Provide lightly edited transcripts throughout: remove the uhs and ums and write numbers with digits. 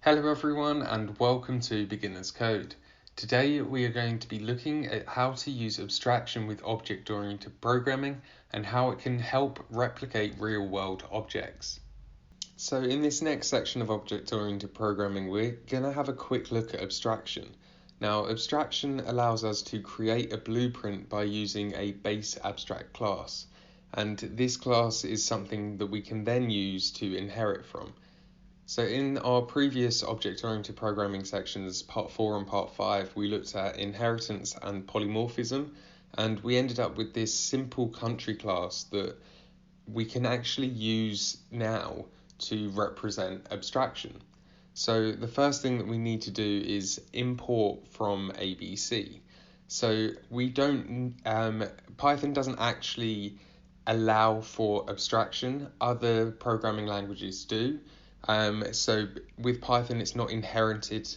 Hello everyone and welcome to Beginner's Code. Today we are going to be looking at how to use abstraction with object-oriented programming and how it can help replicate real-world objects. So in this next section of object-oriented programming, we're going to have a quick look at abstraction. Now, abstraction allows us to create a blueprint by using a base abstract class, and this class is something that we can then use to inherit from. So in our previous object-oriented programming sections, part 4 and part 5, we looked at inheritance and polymorphism, and we ended up with this simple country class that we can actually use now to represent abstraction. So the first thing that we need to do is import from ABC. So we don't, Python doesn't actually allow for abstraction, other programming languages do. So with Python, it's not inherited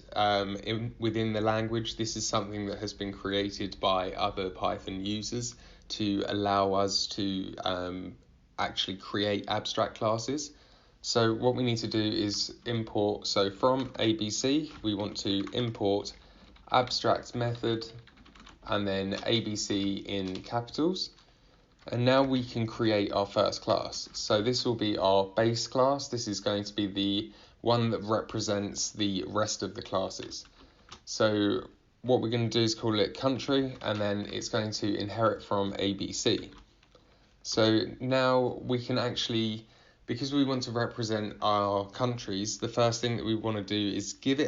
within the language. This is something that has been created by other Python users to allow us to actually create abstract classes. So what we need to do is import, so from ABC, we want to import abstract method and then ABC in capitals. And now we can create our first class. So this will be our base class. This is going to be the one that represents the rest of the classes. So what we're going to do is call it country, and then it's going to inherit from ABC. So now we can actually, because we want to represent our countries, the first thing that we want to do is give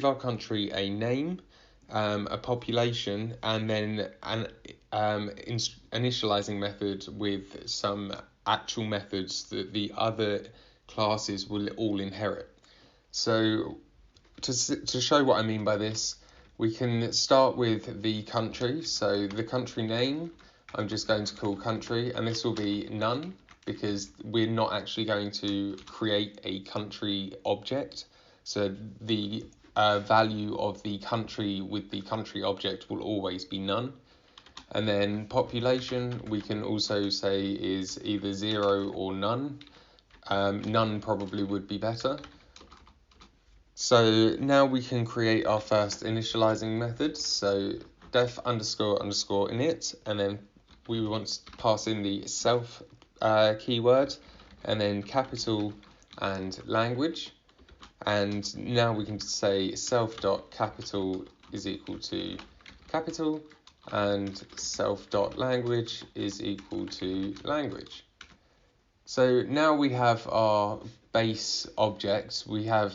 our country a name, a population, and then an initializing method with some actual methods that the other classes will all inherit. So to show what I mean by this, we can start with the country. So the country name, I'm just going to call country, and this will be none because we're not actually going to create a country object. So the value of the country with the country object will always be none. And then population, we can also say is either 0 or none. None probably would be better. So now we can create our first initializing method. So def underscore underscore init, and then we want to pass in the self keyword, and then capital and language. And now we can say self.capital is equal to capital, and self.language is equal to language. So now we have our base objects. We have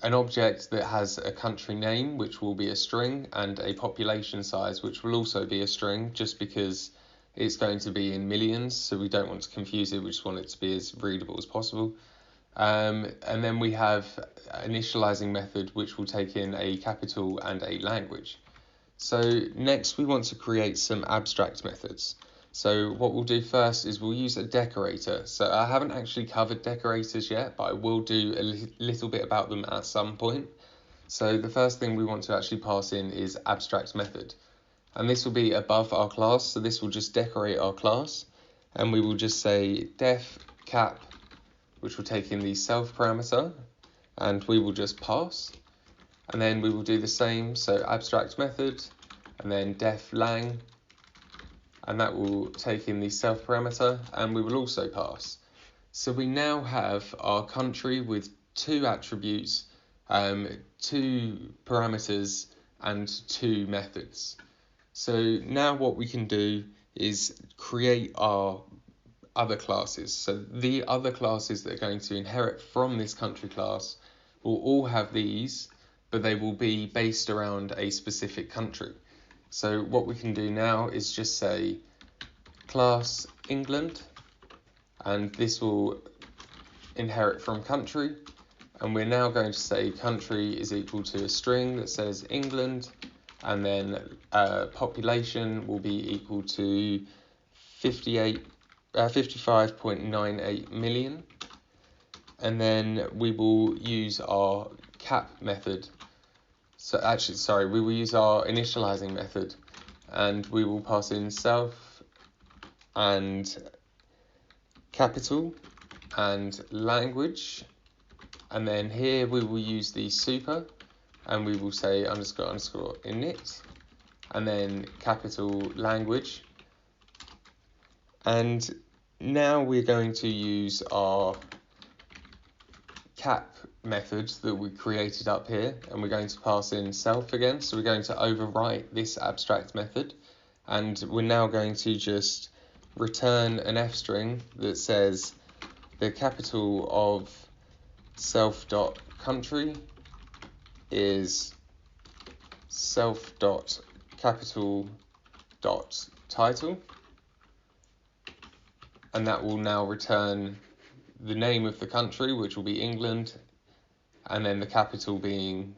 an object that has a country name, which will be a string, and a population size, which will also be a string, just because it's going to be in millions, so we don't want to confuse it. We just want it to be as readable as possible. And then we have initializing method, which will take in a capital and a language. So next we want to create some abstract methods. So what we'll do first is we'll use a decorator. So I haven't actually covered decorators yet, but I will do a little bit about them at some point. So the first thing we want to actually pass in is abstract method. And this will be above our class, so this will just decorate our class. And we will just say def cap, which will take in the self parameter, and we will just pass. And then we will do the same, so abstract method, and then def lang, and that will take in the self parameter, and we will also pass. So we now have our country with 2 attributes, 2 parameters, and 2 methods. So now what we can do is create our other classes. So the other classes that are going to inherit from this country class will all have these, but they will be based around a specific country. So what we can do now is just say class England, and this will inherit from country. And we're now going to say country is equal to a string that says England, and then population will be equal to 55.98 million. And then we will use our cap method. So actually, sorry, we will use our initializing method, and we will pass in self and capital and language, And then here we will use the super, and we will say underscore underscore init, and then capital language. And now we're going to use our cap methods that we created up here, and we're going to pass in self again. So we're going to overwrite this abstract method, and we're now going to just return an f string that says the capital of self.country is self.capital.title, and that will now return the name of the country, which will be England, and then the capital being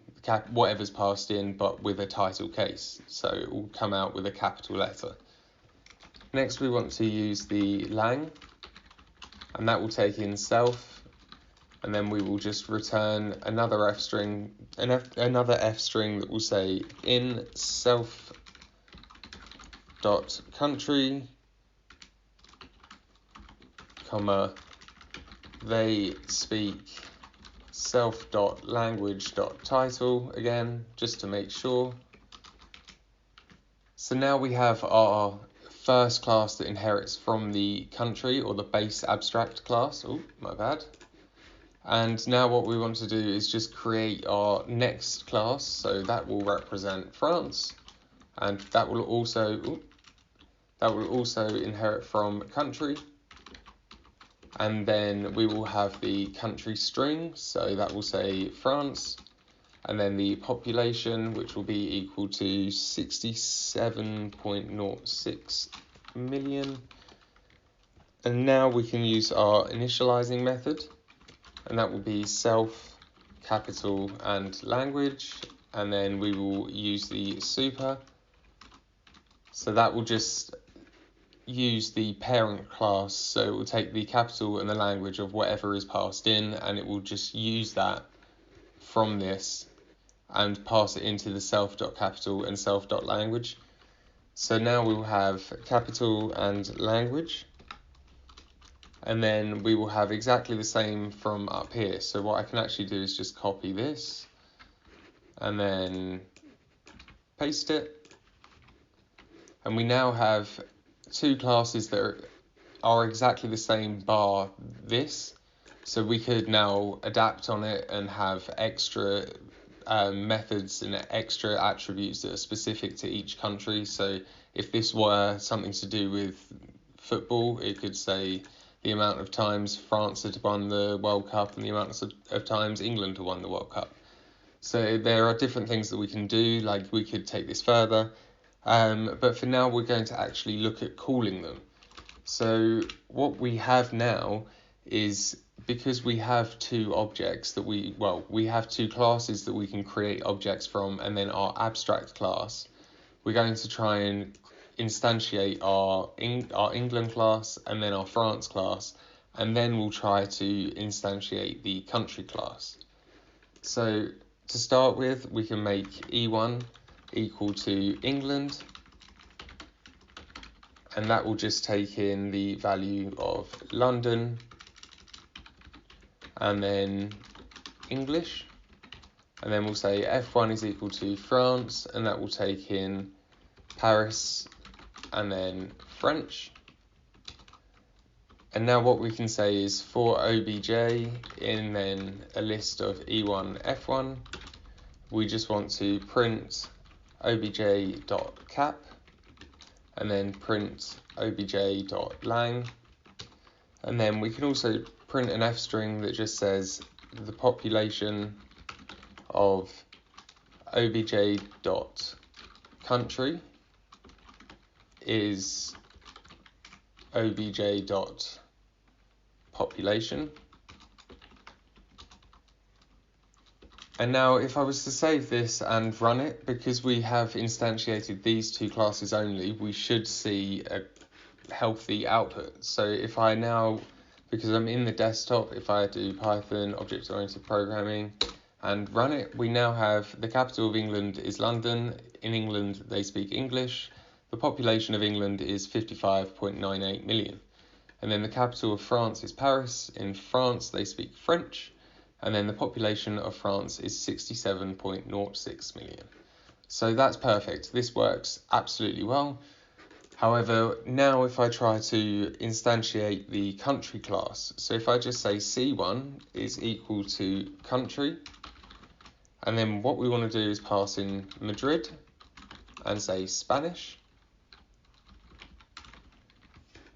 whatever's passed in, but with a title case, so it will come out with a capital letter. Next we want to use the lang, and that will take in self, and then we will just return another f string, another f string that will say in self.country, comma, they speak self.language.title again, just to make sure. So now we have our first class that inherits from the country, or the base abstract class. Oh, my bad. And now what we want to do is just create our next class, so that will represent France, and that will also inherit from country. And then we will have the country string, so that will say France, and then the population, which will be equal to 67.06 million. And now we can use our initializing method, and that will be self, capital, and language, and then we will use the super. So that will just use the parent class, so it will take the capital and the language of whatever is passed in, and it will just use that from this and pass it into the self.capital and self.language. So now we will have capital and language, and then we will have exactly the same from up here. So what I can actually do is just copy this and then paste it, and we now have two classes that are exactly the same bar this. So we could now adapt on it and have extra methods and extra attributes that are specific to each country. So if this were something to do with football, it could say the amount of times France had won the World Cup and the amount of times England had won the World Cup. So there are different things that we can do, like we could take this further. But for now, we're going to actually look at calling them. So what we have now is, because we have two objects that we have two classes that we can create objects from, and then our abstract class, we're going to try and instantiate our England class and then our France class, and then we'll try to instantiate the country class. So to start with, we can make E1 equal to England, and that will just take in the value of London and then English, and then we'll say F1 is equal to France, and that will take in Paris and then French. And now what we can say is for OBJ in then a list of E1 F1, we just want to print obj.cap and then print obj.lang, and then we can also print an f string that just says the population of obj.country is obj.population. And now if I was to save this and run it, because we have instantiated these two classes only, we should see a healthy output. So if I now, because I'm in the desktop, if I do Python object-oriented programming and run it, we now have the capital of England is London. In England they speak English. The population of England is 55.98 million. And then the capital of France is Paris. In France they speak French. and then the population of France is 67.06 million. So that's perfect. This works absolutely well. However, now if I try to instantiate the country class, so if I just say C1 is equal to country, and then what we want to do is pass in Madrid and say Spanish.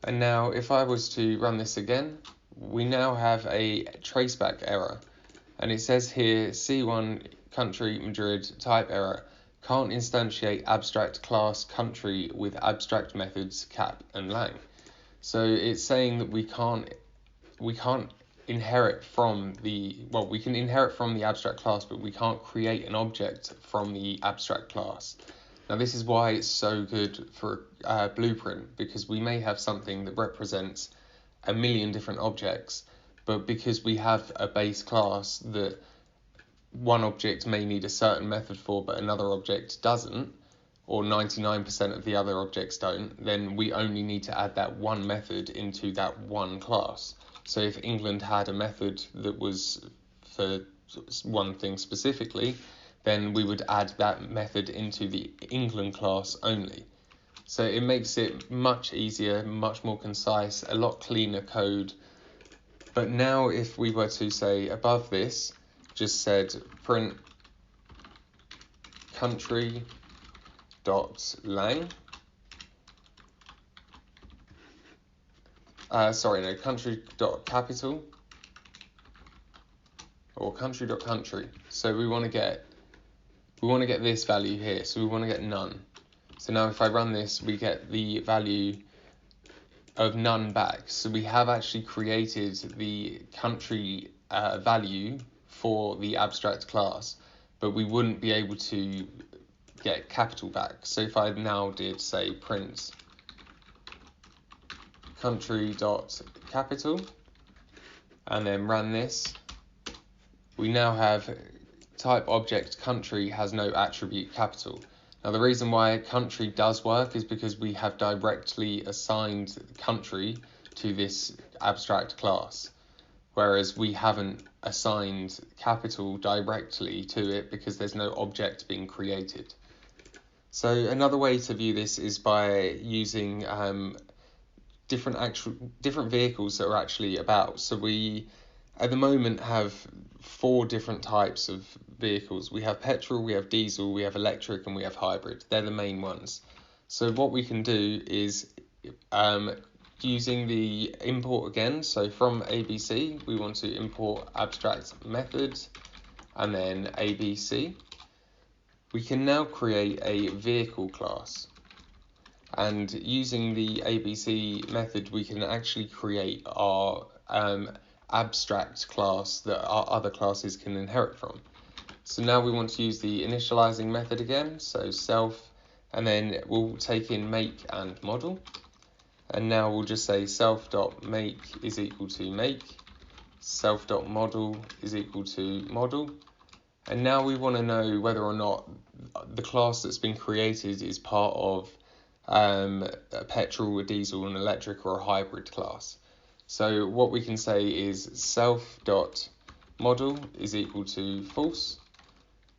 And now if I was to run this again, we now have a traceback error. And it says here C1 country Madrid type error. Can't instantiate abstract class country with abstract methods cap and lang. So it's saying that we can't inherit from we can inherit from the abstract class, but we can't create an object from the abstract class. Now this is why it's so good for Blueprint, because we may have something that represents a million different objects, but because we have a base class that one object may need a certain method for, but another object doesn't, or 99% of the other objects don't, then we only need to add that one method into that one class. So if England had a method that was for one thing specifically, then we would add that method into the England class only. So it makes it much easier, much more concise, a lot cleaner code. But now if we were to say above this, just said print country dot lang, country dot capital, or country dot country. So we want to get this value here, so we want to get none. So now if I run this, we get the value of none back. So we have actually created the country value for the abstract class, but we wouldn't be able to get capital back. So if I now did say print country dot capital and then run this, we now have type object country has no attribute capital. Now the reason why country does work is because we have directly assigned country to this abstract class, whereas we haven't assigned capital directly to it because there's no object being created. So another way to view this is by using different vehicles that are actually about. So we at the moment have 4 different types of vehicles. We have petrol, we have diesel, we have electric, and we have hybrid. They're the main ones. So what we can do is using the import again. So from ABC, we want to import abstract method and then ABC. We can now create a vehicle class. And using the ABC method, we can actually create our abstract class that our other classes can inherit from. So now we want to use the initializing method again, so self, and then we'll take in make and model. And now we'll just say self.make is equal to make, self.model is equal to model. And now we want to know whether or not the class that's been created is part of a petrol, a diesel, an electric, or a hybrid class. So what we can say is self.model is equal to false.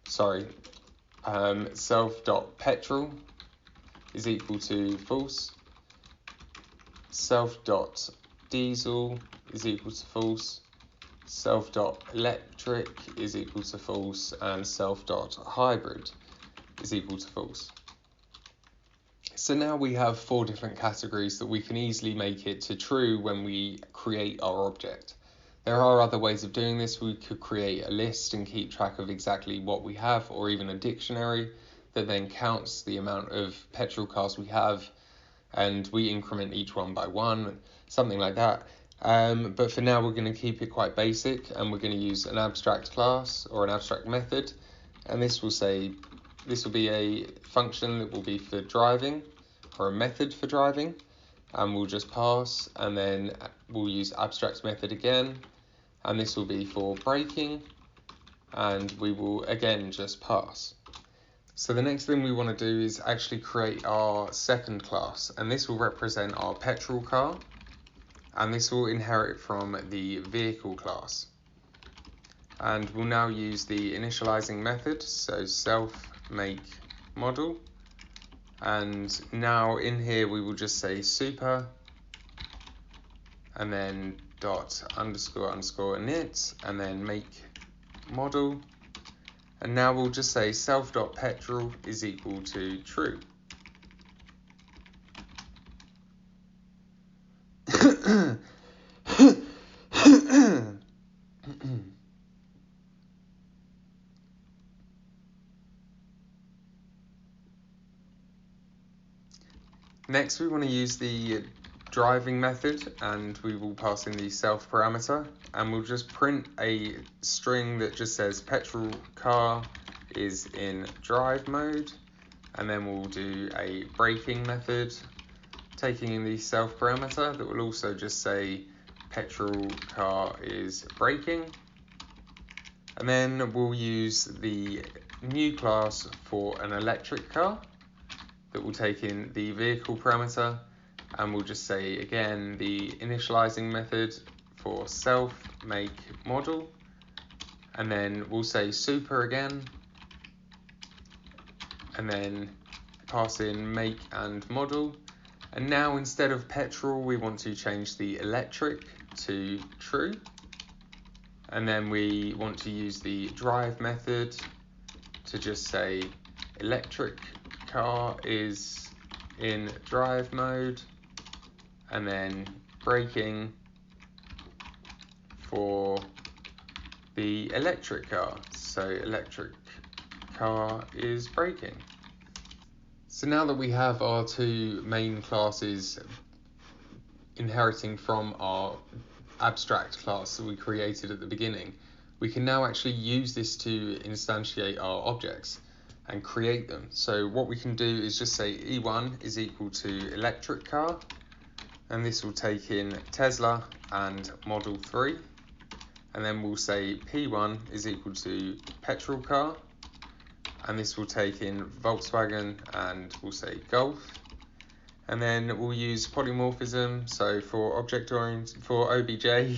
Self.petrol is equal to false. Self.diesel is equal to false. Self.electric is equal to false, and self.hybrid is equal to false. So now we have 4 different categories that we can easily make it to true when we create our object. There are other ways of doing this. We could create a list and keep track of exactly what we have, or even a dictionary that then counts the amount of petrol cars we have, and we increment each one by 1, something like that. But for now, we're going to keep it quite basic, and we're going to use an abstract class or an abstract method, and this will be a function that will be for driving, or a method for driving, and we'll just pass, and then we'll use abstract method again, and this will be for braking, and we will again just pass. So the next thing we want to do is actually create our second class, and this will represent our petrol car, and this will inherit from the vehicle class. And we'll now use the initializing method, so self make model. And now in here we will just say super, and then dot underscore underscore init, and then make model. And now we'll just say self.petrol is equal to true. Next, we want to use the driving method, and we will pass in the self parameter, and we'll just print a string that just says petrol car is in drive mode, and then we'll do a braking method taking in the self parameter that will also just say petrol car is braking, and then we'll use the new class for an electric car that will take in the vehicle parameter, and we'll just say again the initializing method for self make model, and then we'll say super again, and then pass in make and model. And now instead of petrol we want to change the electric to true, and then we want to use the drive method to just say electric car is in drive mode, and then braking for the electric car, so electric car is braking. So now that we have our two main classes inheriting from our abstract class that we created at the beginning, we can now actually use this to instantiate our objects and create them. So what we can do is just say E1 is equal to electric car, and this will take in Tesla and Model 3, and then we'll say P1 is equal to petrol car, and this will take in Volkswagen and we'll say Golf, and then we'll use polymorphism, so for object oriented for OBJ in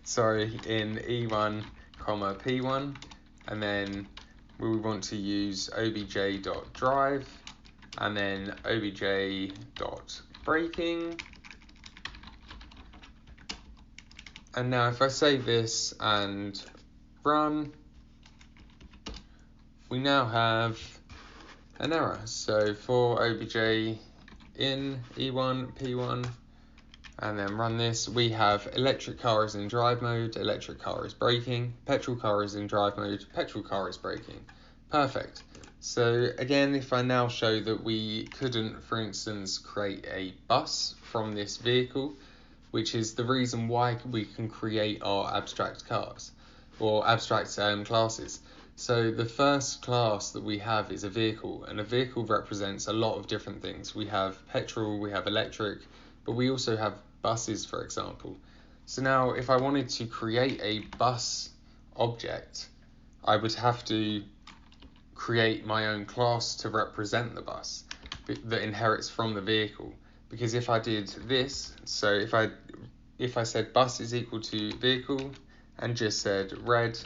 E1 comma P1, and then we want to use obj.drive and then obj.braking. And now if I save this and run, we now have an error. So for obj in E1, P1, and then run this, we have electric car is in drive mode, electric car is braking, petrol car is in drive mode, petrol car is braking. Perfect. So again, if I now show that we couldn't, for instance, create a bus from this vehicle, which is the reason why we can create our abstract cars or abstract classes. So the first class that we have is a vehicle, and a vehicle represents a lot of different things. We have petrol, we have electric, but we also have buses, for example. So now if I wanted to create a bus object, I would have to create my own class to represent the bus that inherits from the vehicle. Because if I did this, so if I said bus is equal to vehicle and just said red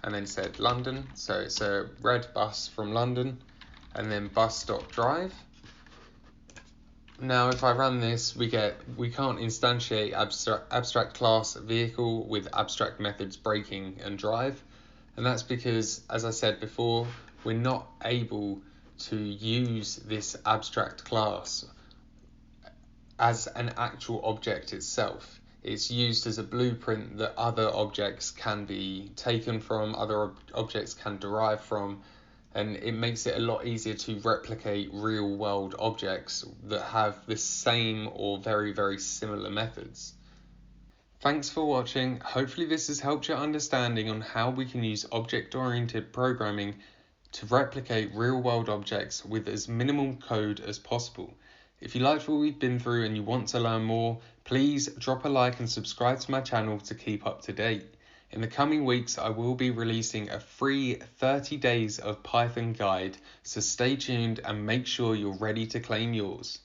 and then said London, so it's a red bus from London, and then bus.drive. Now if I run this, we can't instantiate abstract class vehicle with abstract methods braking and drive, and that's because, as I said before, we're not able to use this abstract class as an actual object itself. It's used as a blueprint that other objects can be taken from, other objects can derive from, and it makes it a lot easier to replicate real world objects that have the same or very, very similar methods. Thanks for watching. Hopefully this has helped your understanding on how we can use object-oriented programming to replicate real world objects with as minimal code as possible. If you liked what we've been through and you want to learn more, please drop a like and subscribe to my channel to keep up to date. In the coming weeks, I will be releasing a free 30 days of Python guide, so stay tuned and make sure you're ready to claim yours.